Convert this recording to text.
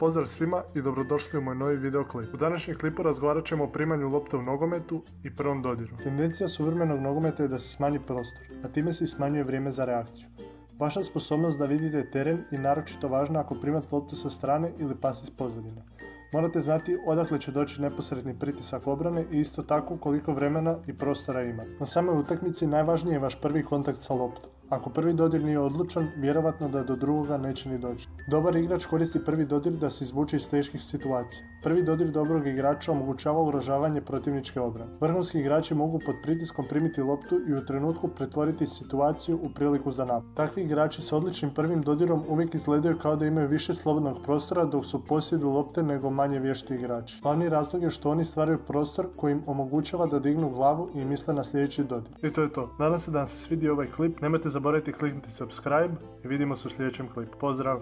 Pozdrav svima i dobrodošli u moj novi videoklip. U današnjem klipu razgovarat ćemo o primanju lopte u nogometu i prvom dodiru. Tendencija suvremenog nogometa je da se smanji prostor, a time se i smanjuje vrijeme za reakciju. Vaša sposobnost da vidite teren je naročito važna ako primate loptu sa strane ili pas iz pozadine. Morate znati odakle će doći neposredni pritisak obrane i isto tako koliko vremena i prostora ima. Na samoj utakmici najvažniji je vaš prvi kontakt sa loptom. Ako prvi dodir nije odlučan, vjerovatno da do drugoga neće ni doći. Dobar igrač koristi prvi dodir da se izvuče iz teških situacija. Prvi dodir dobrog igrača omogućava ugrožavanje protivničke obrane. Vrhunski igrači mogu pod pritiskom primiti loptu i u trenutku pretvoriti situaciju u priliku za napad. Takvi igrači s odličnim prvim dodirom uvijek izgledaju kao da imaju više slobodnog prostora dok su u posjedu lopte nego manje vješti igrači. Glavni razlog je što oni stvaraju prostor koji im omogućava da dignu glavu i misle na sljedeći dodir. I to je to. Nadam se da vam se svidio ovaj klip. Nemojte zaboraviti kliknuti subscribe i vidimo se u sljedećem klipu. Pozdrav!